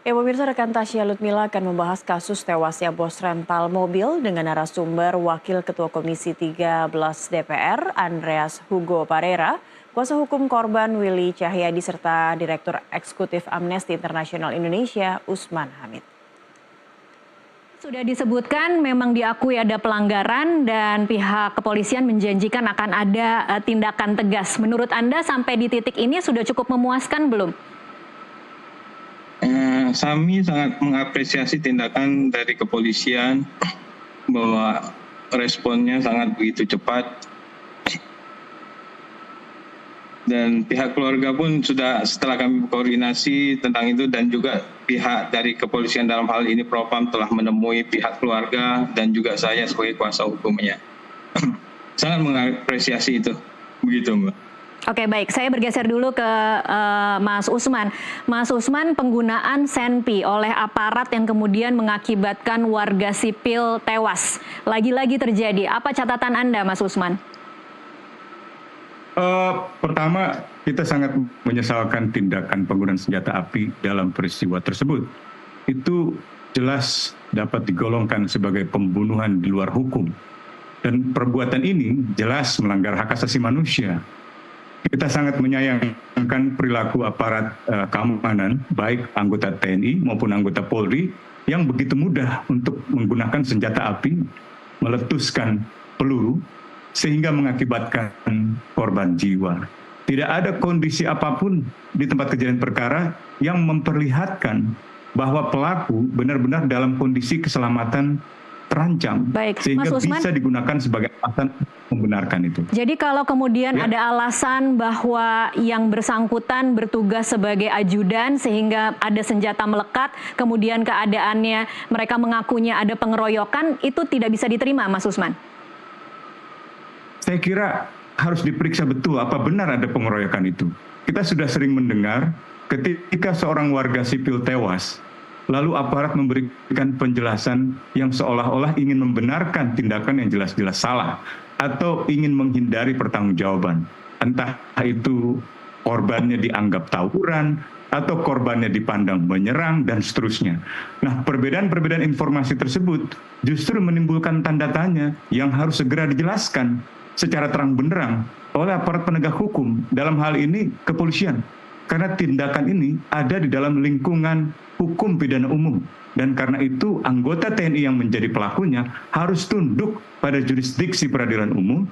Pemirsa, rekan Tasya Lutmila akan membahas kasus tewasnya bos rental mobil dengan narasumber Wakil Ketua Komisi 13 DPR, Andreas Hugo Parera, kuasa hukum korban Willy Cahyadi, serta Direktur Eksekutif Amnesty International Indonesia, Usman Hamid. Sudah disebutkan memang diakui ada pelanggaran dan pihak kepolisian menjanjikan akan ada tindakan tegas. Menurut Anda sampai di titik ini sudah cukup memuaskan belum? Kami sangat mengapresiasi tindakan dari kepolisian bahwa responnya sangat begitu cepat, dan pihak keluarga pun sudah, setelah kami berkoordinasi tentang itu, dan juga pihak dari kepolisian dalam hal ini Propam telah menemui pihak keluarga dan juga saya sebagai kuasa hukumnya. Sangat mengapresiasi itu, begitu Mbak. Oke, baik. Saya bergeser dulu ke Mas Usman. Mas Usman, penggunaan senpi oleh aparat yang kemudian mengakibatkan warga sipil tewas lagi-lagi terjadi. Apa catatan Anda, Mas Usman? Pertama, kita sangat menyesalkan tindakan penggunaan senjata api dalam peristiwa tersebut. Itu jelas dapat digolongkan sebagai pembunuhan di luar hukum. Dan perbuatan ini jelas melanggar hak asasi manusia. Kita sangat menyayangkan perilaku aparat keamanan, baik anggota TNI maupun anggota Polri, yang begitu mudah untuk menggunakan senjata api, meletuskan peluru, sehingga mengakibatkan korban jiwa. Tidak ada kondisi apapun di tempat kejadian perkara yang memperlihatkan bahwa pelaku benar-benar dalam kondisi keselamatan terancam. Baik, sehingga Mas Usman, bisa digunakan sebagai alasan membenarkan itu. Jadi kalau kemudian ada alasan bahwa yang bersangkutan bertugas sebagai ajudan sehingga ada senjata melekat, kemudian keadaannya mereka mengakunya ada pengeroyokan, itu tidak bisa diterima, Mas Usman? Saya kira harus diperiksa betul apa benar ada pengeroyokan itu. Kita sudah sering mendengar ketika seorang warga sipil tewas, lalu aparat memberikan penjelasan yang seolah-olah ingin membenarkan tindakan yang jelas-jelas salah atau ingin menghindari pertanggungjawaban. Entah itu korbannya dianggap tawuran atau korbannya dipandang menyerang dan seterusnya. Nah, perbedaan-perbedaan informasi tersebut justru menimbulkan tanda tanya yang harus segera dijelaskan secara terang benderang oleh aparat penegak hukum, dalam hal ini kepolisian. Karena tindakan ini ada di dalam lingkungan hukum pidana umum. Dan karena itu anggota TNI yang menjadi pelakunya harus tunduk pada jurisdiksi peradilan umum,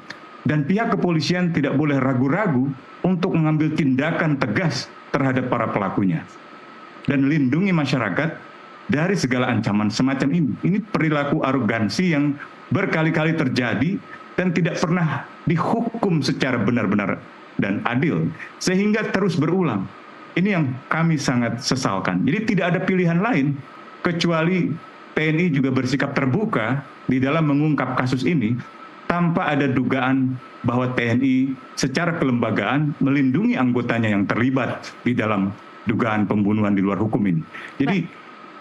dan pihak kepolisian tidak boleh ragu-ragu untuk mengambil tindakan tegas terhadap para pelakunya. Dan lindungi masyarakat dari segala ancaman semacam ini. Ini perilaku arogansi yang berkali-kali terjadi dan tidak pernah dihukum secara benar-benar dan adil, sehingga terus berulang. Ini yang kami sangat sesalkan. Jadi tidak ada pilihan lain kecuali TNI juga bersikap terbuka di dalam mengungkap kasus ini tanpa ada dugaan bahwa TNI secara kelembagaan melindungi anggotanya yang terlibat di dalam dugaan pembunuhan di luar hukum ini. Jadi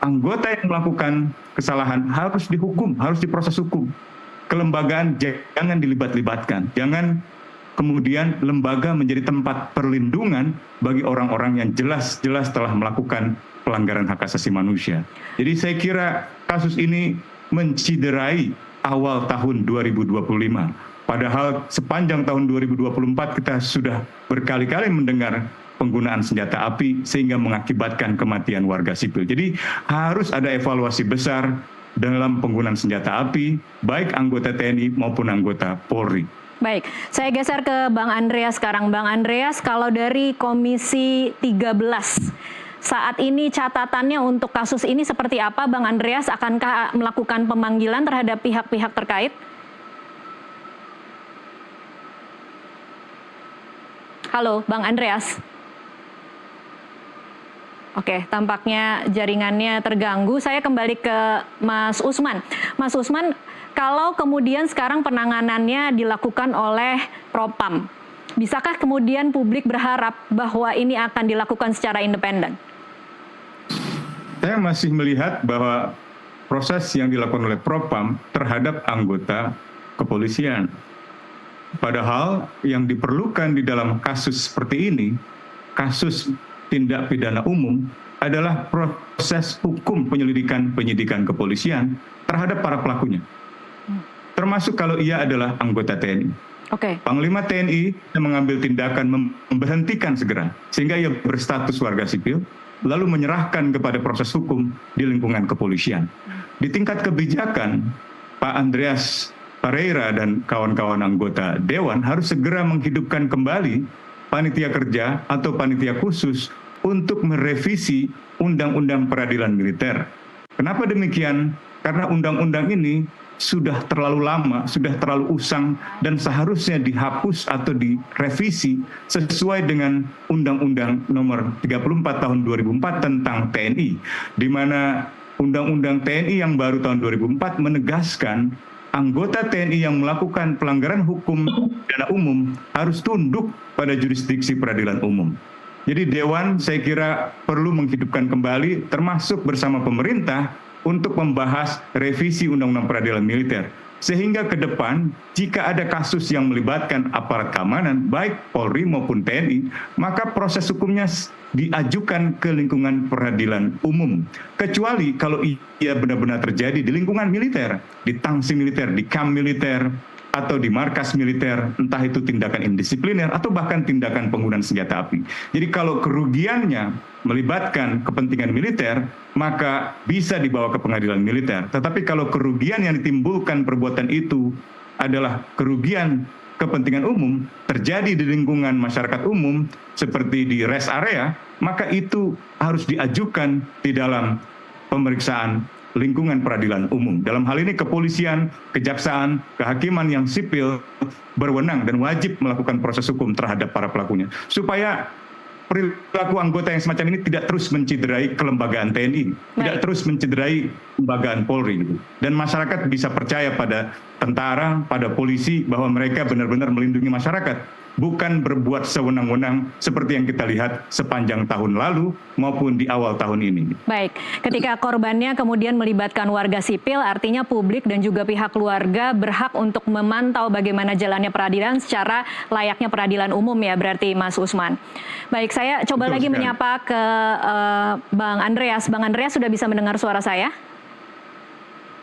anggota yang melakukan kesalahan harus dihukum, harus diproses hukum. Kelembagaan jangan dilibat-libatkan, jangan kemudian lembaga menjadi tempat perlindungan bagi orang-orang yang jelas-jelas telah melakukan pelanggaran hak asasi manusia. Jadi saya kira kasus ini menciderai awal tahun 2025. Padahal sepanjang tahun 2024 kita sudah berkali-kali mendengar penggunaan senjata api sehingga mengakibatkan kematian warga sipil. Jadi harus ada evaluasi besar dalam penggunaan senjata api, baik anggota TNI maupun anggota Polri. Baik, saya geser ke Bang Andreas sekarang. Bang Andreas, kalau dari Komisi 13, saat ini catatannya untuk kasus ini seperti apa, Bang Andreas? Akankah melakukan pemanggilan terhadap pihak-pihak terkait? Halo, Bang Andreas. Oke, tampaknya jaringannya terganggu. Saya kembali ke Mas Usman. Mas Usman, kalau kemudian sekarang penanganannya dilakukan oleh Propam, bisakah kemudian publik berharap bahwa ini akan dilakukan secara independen? Saya masih melihat bahwa proses yang dilakukan oleh Propam terhadap anggota kepolisian. Padahal yang diperlukan di dalam kasus seperti ini, kasus tindak pidana umum, adalah proses hukum penyidikan kepolisian terhadap para pelakunya. Termasuk kalau ia adalah anggota TNI. Oke. Panglima TNI yang mengambil tindakan memberhentikan segera sehingga ia berstatus warga sipil, lalu menyerahkan kepada proses hukum di lingkungan kepolisian. Di tingkat kebijakan, Pak Andreas Pareira dan kawan-kawan anggota Dewan harus segera menghidupkan kembali panitia kerja atau panitia khusus untuk merevisi Undang-Undang Peradilan Militer. Kenapa demikian? Karena undang-undang ini sudah terlalu lama, sudah terlalu usang, dan seharusnya dihapus atau direvisi sesuai dengan Undang-Undang Nomor 34 Tahun 2004 tentang TNI, di mana Undang-Undang TNI yang baru tahun 2004 menegaskan anggota TNI yang melakukan pelanggaran hukum pidana umum harus tunduk pada jurisdiksi peradilan umum. Jadi Dewan saya kira perlu menghidupkan kembali, termasuk bersama pemerintah, untuk membahas revisi Undang-Undang Peradilan Militer. Sehingga ke depan, jika ada kasus yang melibatkan aparat keamanan, baik Polri maupun TNI, maka proses hukumnya diajukan ke lingkungan peradilan umum. Kecuali kalau ia benar-benar terjadi di lingkungan militer, di tangsi militer, di kamp militer, atau di markas militer, entah itu tindakan indisipliner atau bahkan tindakan penggunaan senjata api. Jadi kalau kerugiannya melibatkan kepentingan militer, maka bisa dibawa ke pengadilan militer. Tetapi kalau kerugian yang ditimbulkan perbuatan itu adalah kerugian kepentingan umum, terjadi di lingkungan masyarakat umum, seperti di rest area, maka itu harus diajukan di dalam pemeriksaan lingkungan peradilan umum. Dalam hal ini kepolisian, kejaksaan, kehakiman yang sipil berwenang dan wajib melakukan proses hukum terhadap para pelakunya. Supaya perilaku anggota yang semacam ini tidak terus mencederai kelembagaan TNI, tidak terus mencederai kelembagaan Polri. Gitu. Dan masyarakat bisa percaya pada tentara, pada polisi, bahwa mereka benar-benar melindungi masyarakat. Bukan berbuat sewenang-wenang seperti yang kita lihat sepanjang tahun lalu maupun di awal tahun ini. Baik, ketika korbannya kemudian melibatkan warga sipil, artinya publik dan juga pihak keluarga berhak untuk memantau bagaimana jalannya peradilan secara layaknya peradilan umum ya, berarti Mas Usman. Baik, saya coba lagi menyapa ke Bang Andreas. Bang Andreas sudah bisa mendengar suara saya?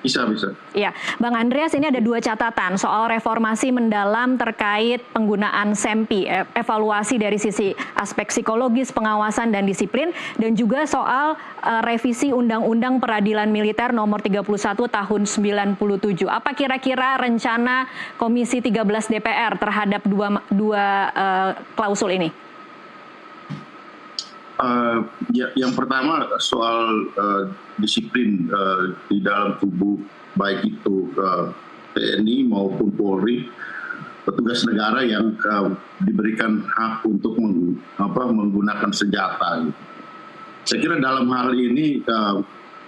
Bisa. Ya, Bang Andreas, ini ada dua catatan soal reformasi mendalam terkait penggunaan SEMPI, evaluasi dari sisi aspek psikologis, pengawasan dan disiplin, dan juga soal revisi Undang-Undang Peradilan Militer Nomor 31 Tahun 97. Apa kira-kira rencana Komisi 13 DPR terhadap dua klausul ini? Yang pertama soal disiplin di dalam tubuh, baik itu TNI maupun Polri, petugas negara yang diberikan hak untuk menggunakan senjata. Gitu. Saya kira dalam hal ini,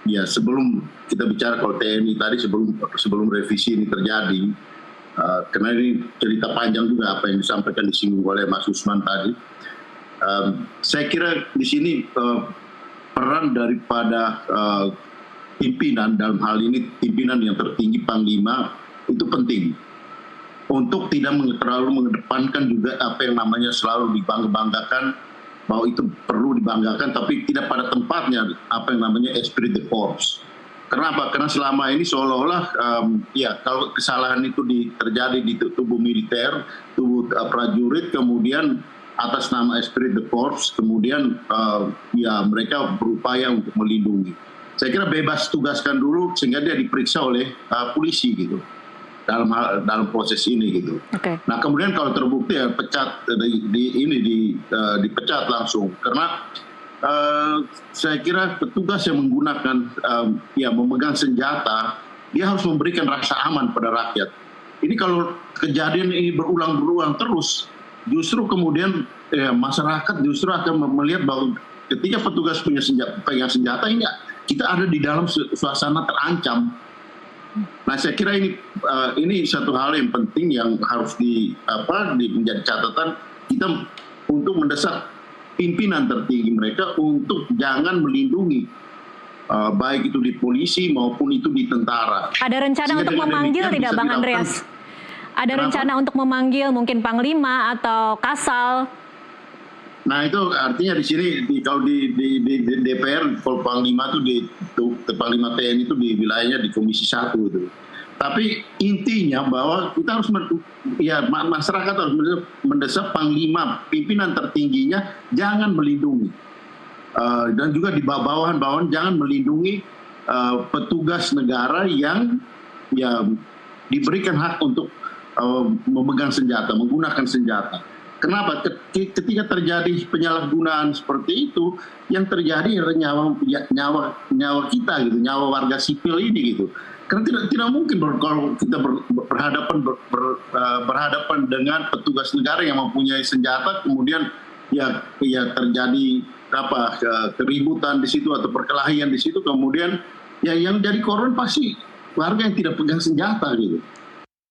ya sebelum kita bicara kalau TNI tadi, sebelum revisi ini terjadi, karena ini cerita panjang juga apa yang disampaikan disinggung oleh Mas Usman tadi. Saya kira di sini peran daripada pimpinan, dalam hal ini pimpinan yang tertinggi Panglima, itu penting untuk tidak terlalu mengedepankan juga apa yang namanya selalu dibangga-banggakan, bahwa itu perlu dibanggakan tapi tidak pada tempatnya, apa yang namanya esprit de corps. Kenapa? Karena selama ini seolah-olah ya kalau kesalahan itu terjadi di tubuh militer, tubuh prajurit, kemudian atas nama esprit de corps, kemudian ya mereka berupaya untuk melindungi. Saya kira bebas tugaskan dulu sehingga dia diperiksa oleh polisi gitu dalam proses ini gitu. Okay. Nah kemudian kalau terbukti ya pecat dipecat langsung, karena saya kira petugas yang menggunakan memegang senjata, dia harus memberikan rasa aman pada rakyat. Ini kalau kejadian ini berulang terus, justru kemudian masyarakat justru akan melihat bahwa ketika petugas pegang senjata, ini kita ada di dalam suasana terancam. Nah saya kira ini satu hal yang penting yang harus menjadi catatan kita untuk mendesak pimpinan tertinggi mereka untuk jangan melindungi baik itu di polisi maupun itu di tentara. Ada rencana untuk memanggil tidak Bang Andreas? Ada rencana untuk memanggil mungkin Panglima atau Kasal? Nah itu artinya di sini kalau di DPR, kalau Panglima Panglima TNI itu di wilayahnya di Komisi 1 itu. Tapi intinya bahwa kita harus masyarakat harus mendesak Panglima, pimpinan tertingginya jangan melindungi dan juga di bawahan-bawahan jangan melindungi petugas negara yang diberikan hak untuk memegang senjata, menggunakan senjata. Kenapa? Ketika terjadi penyalahgunaan seperti itu, yang terjadi adalah nyawa kita gitu, nyawa warga sipil ini gitu. Karena tidak mungkin kalau kita berhadapan dengan petugas negara yang mempunyai senjata, kemudian ya terjadi keributan di situ atau perkelahian di situ, kemudian ya yang jadi korban pasti warga yang tidak pegang senjata gitu.